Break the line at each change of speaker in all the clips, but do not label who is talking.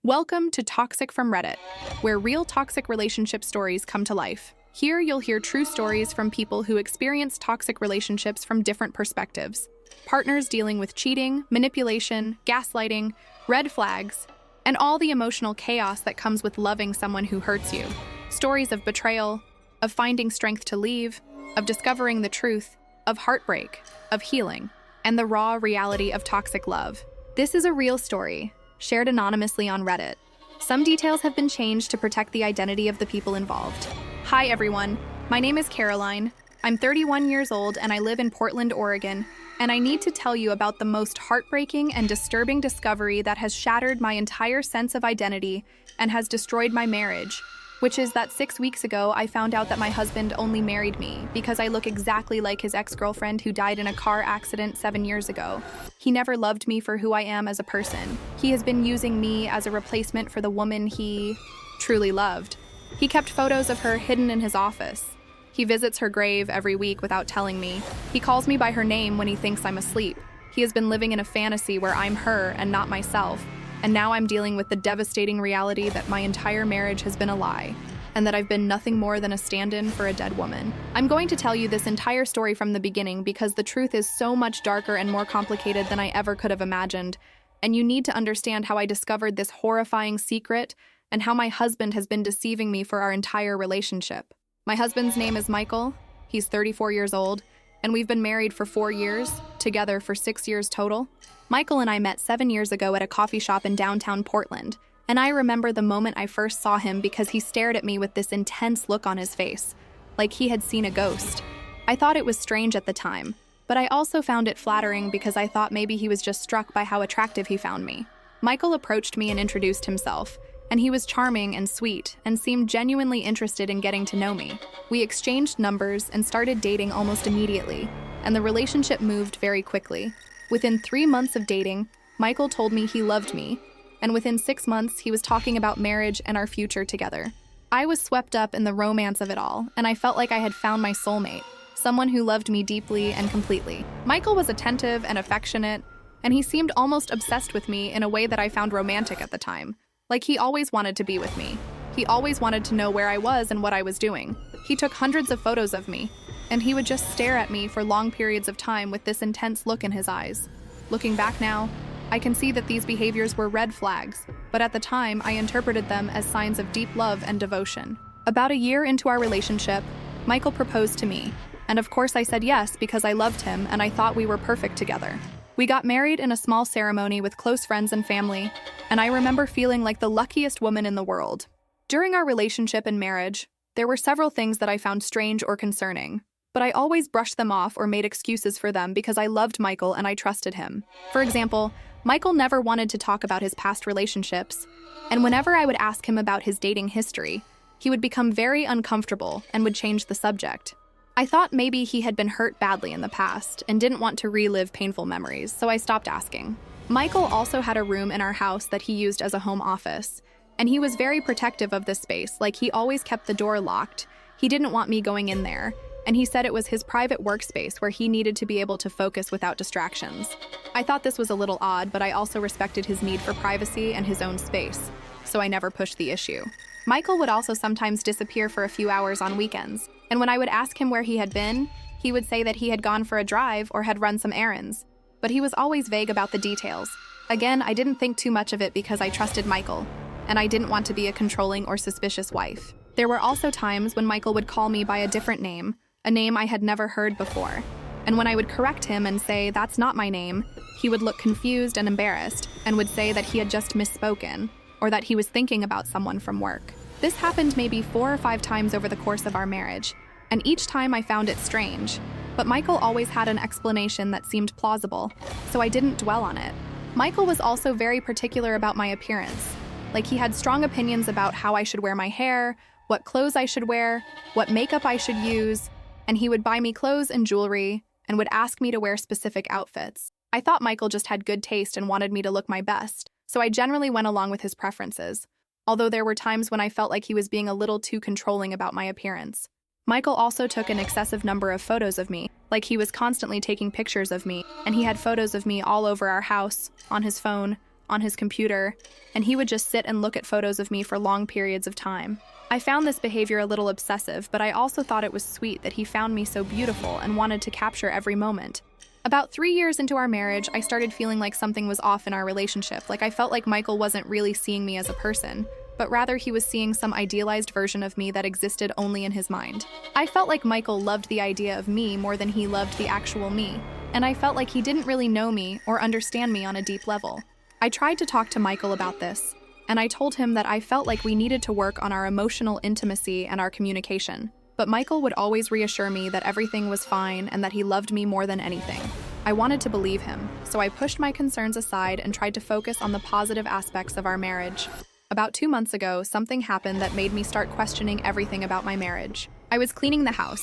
Welcome to Toxic from Reddit, where real toxic relationship stories come to life. Here you'll hear true stories from people who experience toxic relationships from different perspectives. Partners dealing with cheating, manipulation, gaslighting, red flags, and all the emotional chaos that comes with loving someone who hurts you. Stories of betrayal, of finding strength to leave, of discovering the truth, of heartbreak, of healing, and the raw reality of toxic love. This is a real story, shared anonymously on Reddit. Some details have been changed to protect the identity of the people involved. Hi everyone, my name is Caroline. I'm 31 years old and I live in Portland, Oregon, and I need to tell you about the most heartbreaking and disturbing discovery that has shattered my entire sense of identity and has destroyed my marriage, which is that 6 weeks ago I found out that my husband only married me because I look exactly like his ex-girlfriend who died in a car accident 7 years ago. He never loved me for who I am as a person. He has been using me as a replacement for the woman he truly loved. He kept photos of her hidden in his office. He visits her grave every week without telling me. He calls me by her name when he thinks I'm asleep. He has been living in a fantasy where I'm her and not myself. And now I'm dealing with the devastating reality that my entire marriage has been a lie, and that I've been nothing more than a stand-in for a dead woman. I'm going to tell you this entire story from the beginning because the truth is so much darker and more complicated than I ever could have imagined, and you need to understand how I discovered this horrifying secret and how my husband has been deceiving me for our entire relationship. My husband's name is Michael. He's 34 years old, and we've been married for 4 years, together for 6 years total. Michael and I met 7 years ago at a coffee shop in downtown Portland, and I remember the moment I first saw him because he stared at me with this intense look on his face, like he had seen a ghost. I thought it was strange at the time, but I also found it flattering because I thought maybe he was just struck by how attractive he found me. Michael approached me and introduced himself, and he was charming and sweet and seemed genuinely interested in getting to know me. We exchanged numbers and started dating almost immediately, and the relationship moved very quickly. Within 3 months of dating, Michael told me he loved me, and within 6 months, he was talking about marriage and our future together. I was swept up in the romance of it all, and I felt like I had found my soulmate, someone who loved me deeply and completely. Michael was attentive and affectionate, and he seemed almost obsessed with me in a way that I found romantic at the time. Like he always wanted to be with me. He always wanted to know where I was and what I was doing. He took hundreds of photos of me, and he would just stare at me for long periods of time with this intense look in his eyes. Looking back now, I can see that these behaviors were red flags, but at the time I interpreted them as signs of deep love and devotion. About a year into our relationship, Michael proposed to me, and of course I said yes because I loved him and I thought we were perfect together. We got married in a small ceremony with close friends and family, and I remember feeling like the luckiest woman in the world. During our relationship and marriage, there were several things that I found strange or concerning, but I always brushed them off or made excuses for them because I loved Michael and I trusted him. For example, Michael never wanted to talk about his past relationships, and whenever I would ask him about his dating history, he would become very uncomfortable and would change the subject. I thought maybe he had been hurt badly in the past and didn't want to relive painful memories, so I stopped asking. Michael also had a room in our house that he used as a home office, and he was very protective of this space, like he always kept the door locked. He didn't want me going in there, and he said it was his private workspace where he needed to be able to focus without distractions. I thought this was a little odd, but I also respected his need for privacy and his own space, so I never pushed the issue. Michael would also sometimes disappear for a few hours on weekends, and when I would ask him where he had been, he would say that he had gone for a drive or had run some errands, but he was always vague about the details. Again, I didn't think too much of it because I trusted Michael, and I didn't want to be a controlling or suspicious wife. There were also times when Michael would call me by a different name, a name I had never heard before, and when I would correct him and say that's not my name, he would look confused and embarrassed and would say that he had just misspoken, or that he was thinking about someone from work. This happened maybe 4 or 5 times over the course of our marriage, and each time I found it strange. But Michael always had an explanation that seemed plausible, so I didn't dwell on it. Michael was also very particular about my appearance. Like he had strong opinions about how I should wear my hair, what clothes I should wear, what makeup I should use, and he would buy me clothes and jewelry and would ask me to wear specific outfits. I thought Michael just had good taste and wanted me to look my best, so I generally went along with his preferences, although there were times when I felt like he was being a little too controlling about my appearance. Michael also took an excessive number of photos of me, like he was constantly taking pictures of me, and he had photos of me all over our house, on his phone, on his computer, and he would just sit and look at photos of me for long periods of time. I found this behavior a little obsessive, but I also thought it was sweet that he found me so beautiful and wanted to capture every moment. About 3 years into our marriage, I started feeling like something was off in our relationship, like I felt like Michael wasn't really seeing me as a person, but rather he was seeing some idealized version of me that existed only in his mind. I felt like Michael loved the idea of me more than he loved the actual me, and I felt like he didn't really know me or understand me on a deep level. I tried to talk to Michael about this, and I told him that I felt like we needed to work on our emotional intimacy and our communication. But Michael would always reassure me that everything was fine and that he loved me more than anything. I wanted to believe him, so I pushed my concerns aside and tried to focus on the positive aspects of our marriage. About 2 months ago, something happened that made me start questioning everything about my marriage. I was cleaning the house,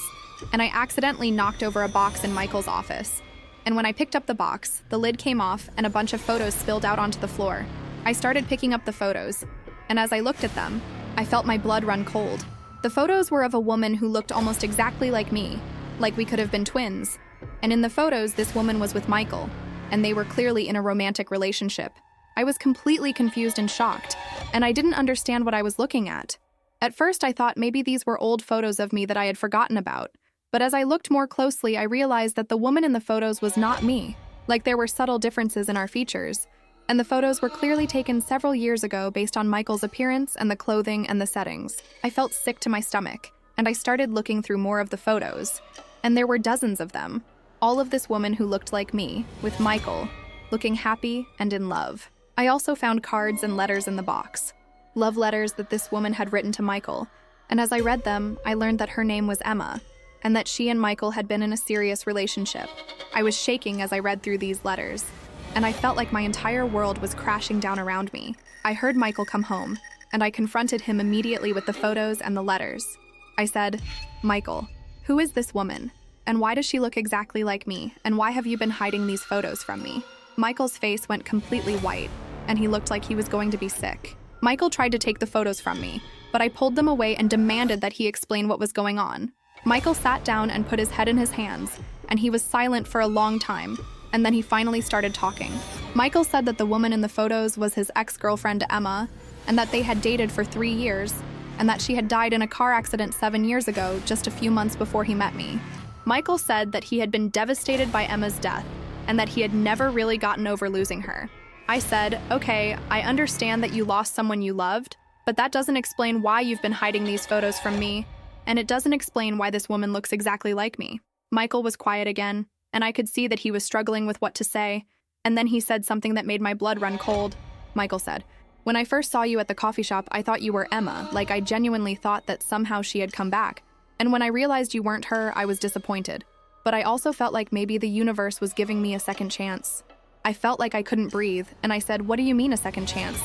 and I accidentally knocked over a box in Michael's office. And when I picked up the box, the lid came off and a bunch of photos spilled out onto the floor. I started picking up the photos, and as I looked at them, I felt my blood run cold. The photos were of a woman who looked almost exactly like me, like we could have been twins. And in the photos, this woman was with Michael, and they were clearly in a romantic relationship. I was completely confused and shocked, and I didn't understand what I was looking at. At first, I thought maybe these were old photos of me that I had forgotten about, but as I looked more closely, I realized that the woman in the photos was not me, like there were subtle differences in our features. And the photos were clearly taken several years ago based on Michael's appearance and the clothing and the settings. I felt sick to my stomach, and I started looking through more of the photos. And there were dozens of them, all of this woman who looked like me, with Michael, looking happy and in love. I also found cards and letters in the box, love letters that this woman had written to Michael, and as I read them, I learned that her name was Emma, and that she and Michael had been in a serious relationship. I was shaking as I read through these letters, and I felt like my entire world was crashing down around me. I heard Michael come home, and I confronted him immediately with the photos and the letters. I said, "Michael, who is this woman? And why does she look exactly like me? And why have you been hiding these photos from me?" Michael's face went completely white, and he looked like he was going to be sick. Michael tried to take the photos from me, but I pulled them away and demanded that he explain what was going on. Michael sat down and put his head in his hands, and he was silent for a long time, and then he finally started talking. Michael said that the woman in the photos was his ex-girlfriend Emma, and that they had dated for 3 years, and that she had died in a car accident 7 years ago, just a few months before he met me. Michael said that he had been devastated by Emma's death, and that he had never really gotten over losing her. I said, "Okay, I understand that you lost someone you loved, but that doesn't explain why you've been hiding these photos from me, and it doesn't explain why this woman looks exactly like me." Michael was quiet again, and I could see that he was struggling with what to say, and then he said something that made my blood run cold. Michael said, "When I first saw you at the coffee shop, I thought you were Emma, like I genuinely thought that somehow she had come back. And when I realized you weren't her, I was disappointed. But I also felt like maybe the universe was giving me a second chance." I felt like I couldn't breathe, and I said, "What do you mean a second chance?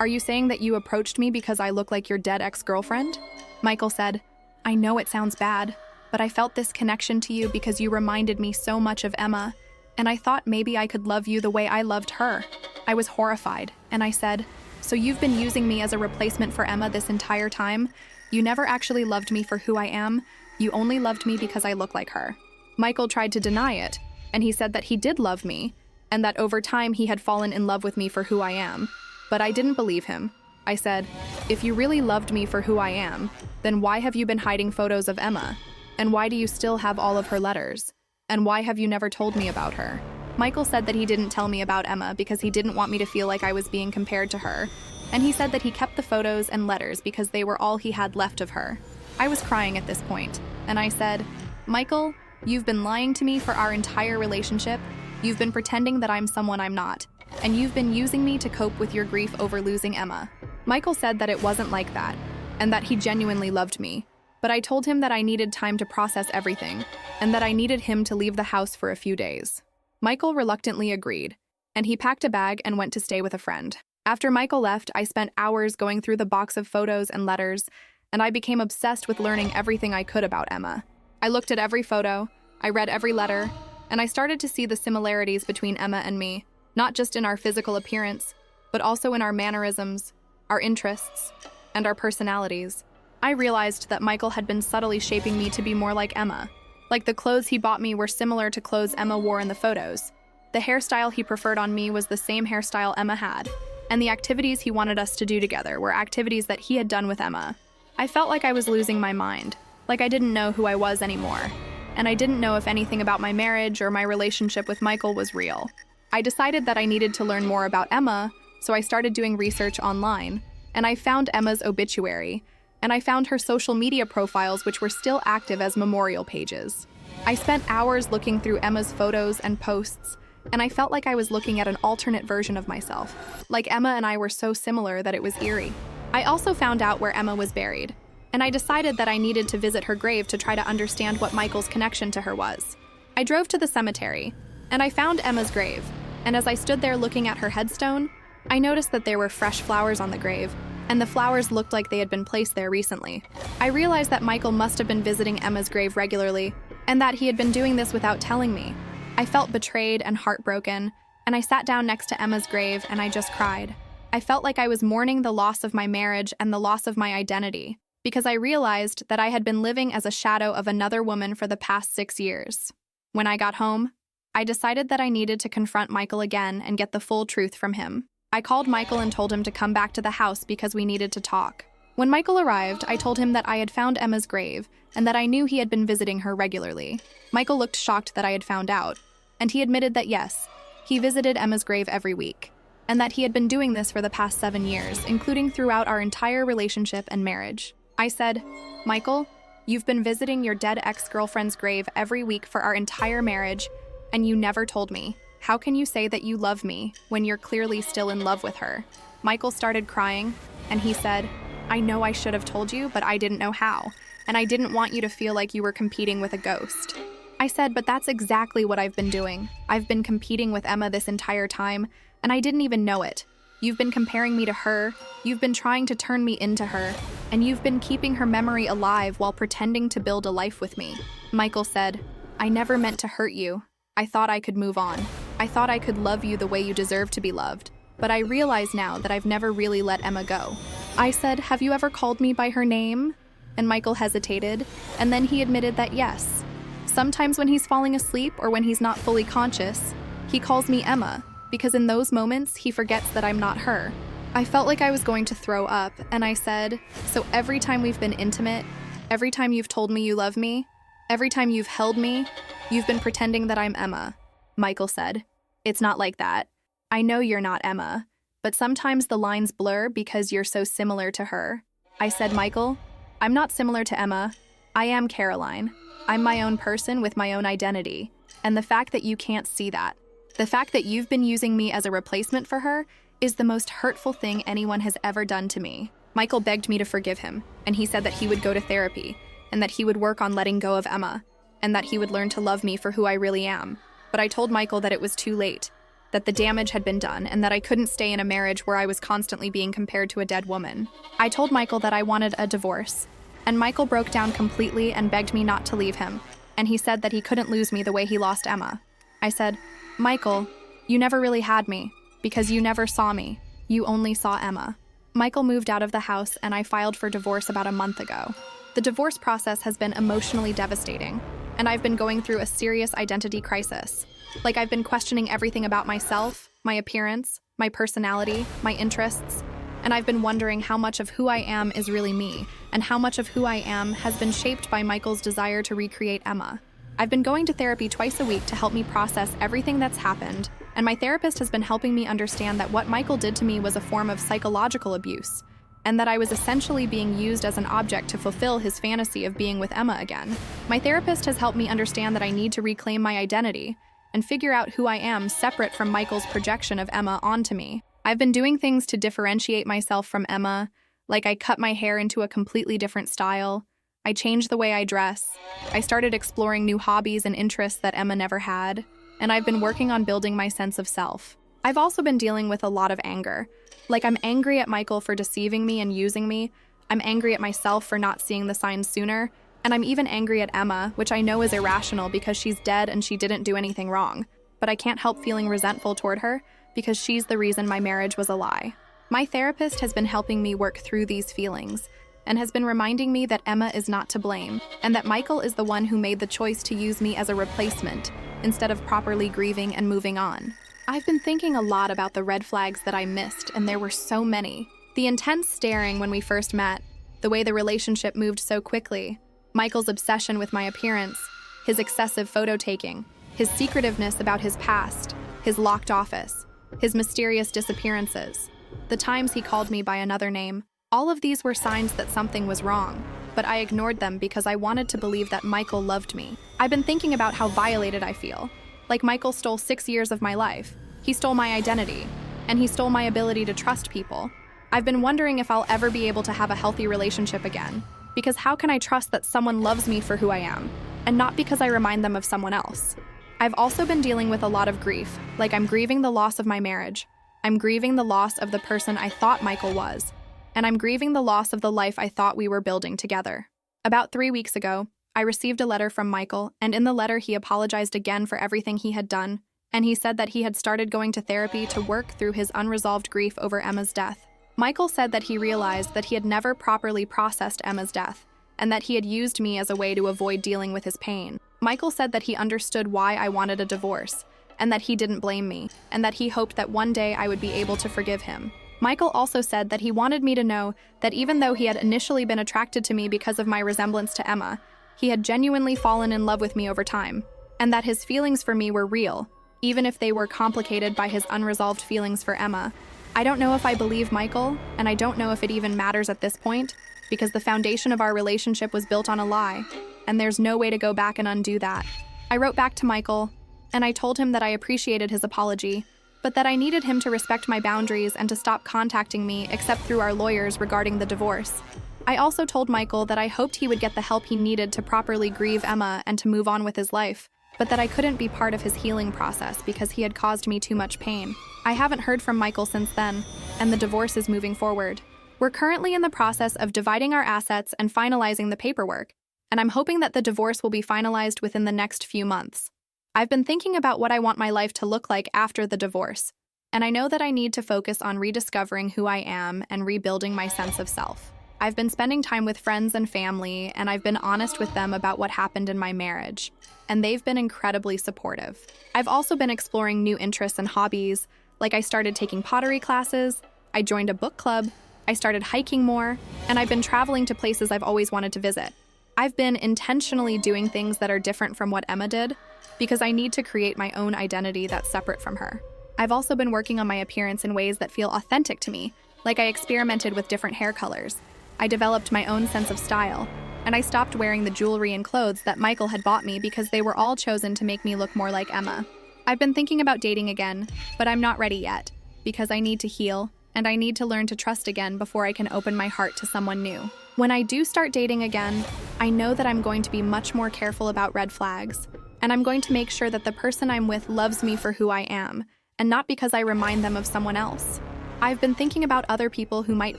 Are you saying that you approached me because I look like your dead ex-girlfriend?" Michael said, "I know it sounds bad, but I felt this connection to you because you reminded me so much of Emma, and I thought maybe I could love you the way I loved her." I was horrified, and I said, "So you've been using me as a replacement for Emma this entire time? You never actually loved me for who I am. You only loved me because I look like her." Michael tried to deny it, and he said that he did love me, and that over time he had fallen in love with me for who I am. But I didn't believe him. I said, "If you really loved me for who I am, then why have you been hiding photos of Emma? And why do you still have all of her letters? And why have you never told me about her?" Michael said that he didn't tell me about Emma because he didn't want me to feel like I was being compared to her, and he said that he kept the photos and letters because they were all he had left of her. I was crying at this point, and I said, "Michael, you've been lying to me for our entire relationship. You've been pretending that I'm someone I'm not, and you've been using me to cope with your grief over losing Emma." Michael said that it wasn't like that, and that he genuinely loved me. But I told him that I needed time to process everything, and that I needed him to leave the house for a few days. Michael reluctantly agreed, and he packed a bag and went to stay with a friend. After Michael left, I spent hours going through the box of photos and letters, and I became obsessed with learning everything I could about Emma. I looked at every photo, I read every letter, and I started to see the similarities between Emma and me, not just in our physical appearance, but also in our mannerisms, our interests, and our personalities. I realized that Michael had been subtly shaping me to be more like Emma. Like the clothes he bought me were similar to clothes Emma wore in the photos, The hairstyle he preferred on me was the same hairstyle Emma had, and the activities he wanted us to do together were activities that he had done with Emma. I felt like I was losing my mind, like I didn't know who I was anymore, and I didn't know if anything about my marriage or my relationship with Michael was real. I decided that I needed to learn more about Emma, so I started doing research online, and I found Emma's obituary, and I found her social media profiles, which were still active as memorial pages. I spent hours looking through Emma's photos and posts, and I felt like I was looking at an alternate version of myself. Like Emma and I were so similar that it was eerie. I also found out where Emma was buried, and I decided that I needed to visit her grave to try to understand what Michael's connection to her was. I drove to the cemetery, and I found Emma's grave, and as I stood there looking at her headstone, I noticed that there were fresh flowers on the grave, and the flowers looked like they had been placed there recently. I realized that Michael must have been visiting Emma's grave regularly, and that he had been doing this without telling me. I felt betrayed and heartbroken, and I sat down next to Emma's grave and I just cried. I felt like I was mourning the loss of my marriage and the loss of my identity, because I realized that I had been living as a shadow of another woman for the past 6 years. When I got home, I decided that I needed to confront Michael again and get the full truth from him. I called Michael and told him to come back to the house because we needed to talk. When Michael arrived, I told him that I had found Emma's grave and that I knew he had been visiting her regularly. Michael looked shocked that I had found out, and he admitted that yes, he visited Emma's grave every week, and that he had been doing this for the past 7 years, including throughout our entire relationship and marriage. I said, "Michael, you've been visiting your dead ex-girlfriend's grave every week for our entire marriage, and you never told me. How can you say that you love me when you're clearly still in love with her?" Michael started crying, and he said, "I know I should have told you, but I didn't know how, and I didn't want you to feel like you were competing with a ghost." I said, "But that's exactly what I've been doing. I've been competing with Emma this entire time, and I didn't even know it. You've been comparing me to her, you've been trying to turn me into her, and you've been keeping her memory alive while pretending to build a life with me." Michael said, "I never meant to hurt you. I thought I could move on. I thought I could love you the way you deserve to be loved, but I realize now that I've never really let Emma go." I said, "Have you ever called me by her name?" And Michael hesitated, and then he admitted that yes. Sometimes when he's falling asleep or when he's not fully conscious, he calls me Emma, because in those moments he forgets that I'm not her. I felt like I was going to throw up, and I said, "So every time we've been intimate, every time you've told me you love me, every time you've held me, you've been pretending that I'm Emma." Michael said, "It's not like that. I know you're not Emma, but sometimes the lines blur because you're so similar to her." I said, "Michael, I'm not similar to Emma. I am Caroline. I'm my own person with my own identity, and the fact that you can't see that, the fact that you've been using me as a replacement for her, is the most hurtful thing anyone has ever done to me." Michael begged me to forgive him, and he said that he would go to therapy, and that he would work on letting go of Emma, and that he would learn to love me for who I really am. But I told Michael that it was too late, that the damage had been done, and that I couldn't stay in a marriage where I was constantly being compared to a dead woman. I told Michael that I wanted a divorce, and Michael broke down completely and begged me not to leave him, and he said that he couldn't lose me the way he lost Emma. I said, "Michael, you never really had me, because you never saw me. You only saw Emma." Michael moved out of the house, and I filed for divorce about a month ago. The divorce process has been emotionally devastating, and I've been going through a serious identity crisis. Like, I've been questioning everything about myself, my appearance, my personality, my interests, and I've been wondering how much of who I am is really me, and how much of who I am has been shaped by Michael's desire to recreate Emma. I've been going to therapy twice a week to help me process everything that's happened, and my therapist has been helping me understand that what Michael did to me was a form of psychological abuse, and that I was essentially being used as an object to fulfill his fantasy of being with Emma again. My therapist has helped me understand that I need to reclaim my identity and figure out who I am separate from Michael's projection of Emma onto me. I've been doing things to differentiate myself from Emma, like I cut my hair into a completely different style, I changed the way I dress, I started exploring new hobbies and interests that Emma never had, and I've been working on building my sense of self. I've also been dealing with a lot of anger. Like, I'm angry at Michael for deceiving me and using me, I'm angry at myself for not seeing the signs sooner, and I'm even angry at Emma, which I know is irrational because she's dead and she didn't do anything wrong, but I can't help feeling resentful toward her because she's the reason my marriage was a lie. My therapist has been helping me work through these feelings, and has been reminding me that Emma is not to blame, and that Michael is the one who made the choice to use me as a replacement, instead of properly grieving and moving on. I've been thinking a lot about the red flags that I missed, and there were so many. The intense staring when we first met, the way the relationship moved so quickly, Michael's obsession with my appearance, his excessive photo taking, his secretiveness about his past, his locked office, his mysterious disappearances, the times he called me by another name. All of these were signs that something was wrong, but I ignored them because I wanted to believe that Michael loved me. I've been thinking about how violated I feel. Like Michael stole 6 years of my life. He stole my identity, and he stole my ability to trust people. I've been wondering if I'll ever be able to have a healthy relationship again, because how can I trust that someone loves me for who I am, and not because I remind them of someone else? I've also been dealing with a lot of grief, like I'm grieving the loss of my marriage. I'm grieving the loss of the person I thought Michael was, and I'm grieving the loss of the life I thought we were building together. About 3 weeks ago, I received a letter from Michael, and in the letter he apologized again for everything he had done, and he said that he had started going to therapy to work through his unresolved grief over Emma's death. Michael said that he realized that he had never properly processed Emma's death, and that he had used me as a way to avoid dealing with his pain. Michael said that he understood why I wanted a divorce, and that he didn't blame me, and that he hoped that one day I would be able to forgive him. Michael also said that he wanted me to know that even though he had initially been attracted to me because of my resemblance to Emma, he had genuinely fallen in love with me over time, and that his feelings for me were real, even if they were complicated by his unresolved feelings for Emma. I don't know if I believe Michael, and I don't know if it even matters at this point, because the foundation of our relationship was built on a lie, and there's no way to go back and undo that. I wrote back to Michael, and I told him that I appreciated his apology, but that I needed him to respect my boundaries and to stop contacting me except through our lawyers regarding the divorce. I also told Michael that I hoped he would get the help he needed to properly grieve Emma and to move on with his life, but that I couldn't be part of his healing process because he had caused me too much pain. I haven't heard from Michael since then, and the divorce is moving forward. We're currently in the process of dividing our assets and finalizing the paperwork, and I'm hoping that the divorce will be finalized within the next few months. I've been thinking about what I want my life to look like after the divorce, and I know that I need to focus on rediscovering who I am and rebuilding my sense of self. I've been spending time with friends and family, and I've been honest with them about what happened in my marriage, and they've been incredibly supportive. I've also been exploring new interests and hobbies, like I started taking pottery classes, I joined a book club, I started hiking more, and I've been traveling to places I've always wanted to visit. I've been intentionally doing things that are different from what Emma did, because I need to create my own identity that's separate from her. I've also been working on my appearance in ways that feel authentic to me, like I experimented with different hair colors. I developed my own sense of style, and I stopped wearing the jewelry and clothes that Michael had bought me because they were all chosen to make me look more like Emma. I've been thinking about dating again, but I'm not ready yet, because I need to heal, and I need to learn to trust again before I can open my heart to someone new. When I do start dating again, I know that I'm going to be much more careful about red flags, and I'm going to make sure that the person I'm with loves me for who I am, and not because I remind them of someone else. I've been thinking about other people who might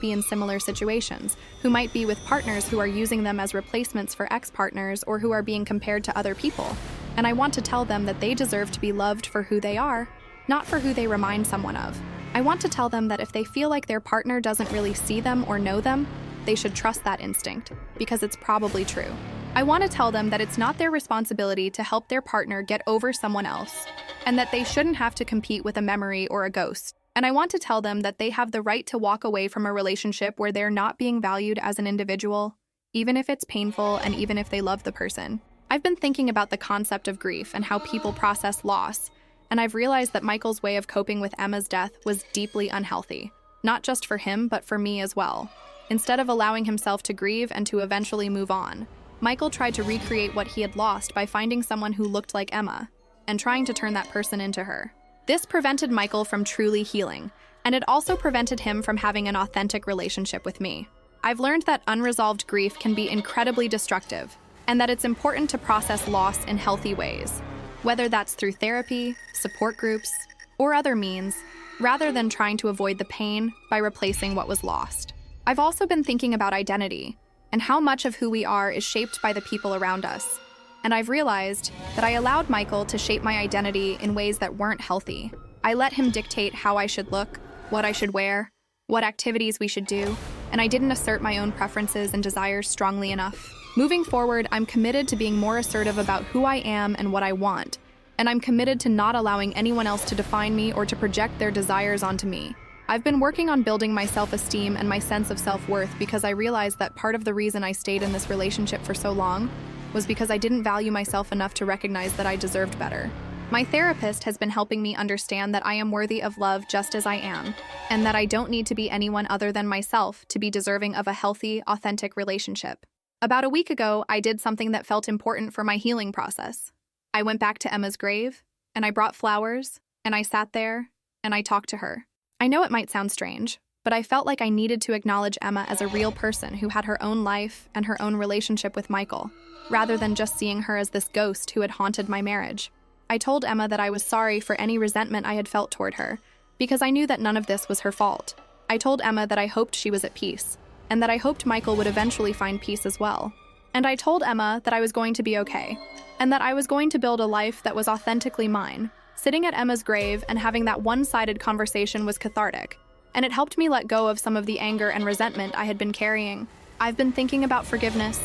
be in similar situations, who might be with partners who are using them as replacements for ex-partners or who are being compared to other people, and I want to tell them that they deserve to be loved for who they are, not for who they remind someone of. I want to tell them that if they feel like their partner doesn't really see them or know them, they should trust that instinct, because it's probably true. I want to tell them that it's not their responsibility to help their partner get over someone else, and that they shouldn't have to compete with a memory or a ghost. And I want to tell them that they have the right to walk away from a relationship where they're not being valued as an individual, even if it's painful and even if they love the person. I've been thinking about the concept of grief and how people process loss, and I've realized that Michael's way of coping with Emma's death was deeply unhealthy, not just for him, but for me as well. Instead of allowing himself to grieve and to eventually move on, Michael tried to recreate what he had lost by finding someone who looked like Emma and trying to turn that person into her. This prevented Michael from truly healing, and it also prevented him from having an authentic relationship with me. I've learned that unresolved grief can be incredibly destructive, and that it's important to process loss in healthy ways, whether that's through therapy, support groups, or other means, rather than trying to avoid the pain by replacing what was lost. I've also been thinking about identity, and how much of who we are is shaped by the people around us. And I've realized that I allowed Michael to shape my identity in ways that weren't healthy. I let him dictate how I should look, what I should wear, what activities we should do, and I didn't assert my own preferences and desires strongly enough. Moving forward, I'm committed to being more assertive about who I am and what I want, and I'm committed to not allowing anyone else to define me or to project their desires onto me. I've been working on building my self-esteem and my sense of self-worth because I realized that part of the reason I stayed in this relationship for so long was because I didn't value myself enough to recognize that I deserved better. My therapist has been helping me understand that I am worthy of love just as I am, and that I don't need to be anyone other than myself to be deserving of a healthy, authentic relationship. About a week ago, I did something that felt important for my healing process. I went back to Emma's grave, and I brought flowers, and I sat there, and I talked to her. I know it might sound strange, but I felt like I needed to acknowledge Emma as a real person who had her own life and her own relationship with Michael, rather than just seeing her as this ghost who had haunted my marriage. I told Emma that I was sorry for any resentment I had felt toward her, because I knew that none of this was her fault. I told Emma that I hoped she was at peace, and that I hoped Michael would eventually find peace as well. And I told Emma that I was going to be okay, and that I was going to build a life that was authentically mine. Sitting at Emma's grave and having that one-sided conversation was cathartic, and it helped me let go of some of the anger and resentment I had been carrying. I've been thinking about forgiveness,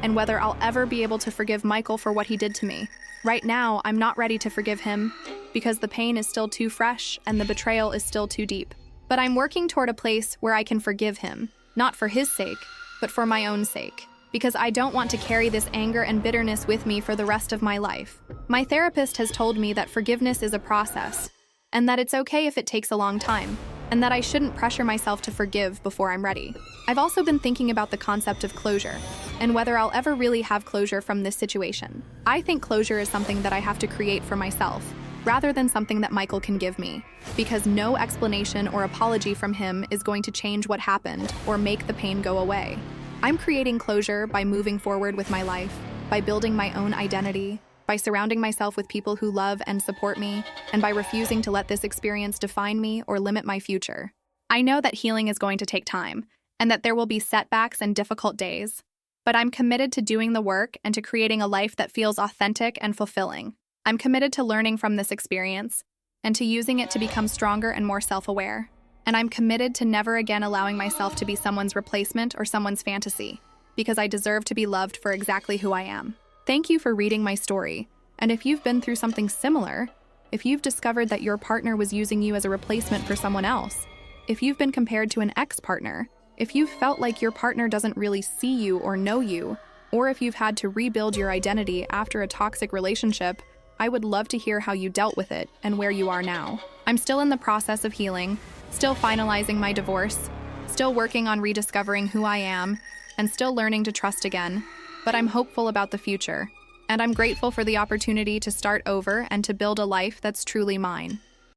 and whether I'll ever be able to forgive Michael for what he did to me. Right now, I'm not ready to forgive him, because the pain is still too fresh and the betrayal is still too deep. But I'm working toward a place where I can forgive him, not for his sake, but for my own sake, because I don't want to carry this anger and bitterness with me for the rest of my life. My therapist has told me that forgiveness is a process, and that it's okay if it takes a long time, and that I shouldn't pressure myself to forgive before I'm ready. I've also been thinking about the concept of closure, and whether I'll ever really have closure from this situation. I think closure is something that I have to create for myself, rather than something that Michael can give me, because no explanation or apology from him is going to change what happened or make the pain go away. I'm creating closure by moving forward with my life, by building my own identity, by surrounding myself with people who love and support me, and by refusing to let this experience define me or limit my future. I know that healing is going to take time, and that there will be setbacks and difficult days, but I'm committed to doing the work and to creating a life that feels authentic and fulfilling. I'm committed to learning from this experience, and to using it to become stronger and more self-aware. And I'm committed to never again allowing myself to be someone's replacement or someone's fantasy, because I deserve to be loved for exactly who I am. Thank you for reading my story, and if you've been through something similar, if you've discovered that your partner was using you as a replacement for someone else, if you've been compared to an ex-partner, if you've felt like your partner doesn't really see you or know you, or if you've had to rebuild your identity after a toxic relationship, I would love to hear how you dealt with it and where you are now. I'm still in the process of healing, still finalizing my divorce, still working on rediscovering who I am, and still learning to trust again, but I'm hopeful about the future, and I'm grateful for the opportunity to start over and to build a life that's truly mine.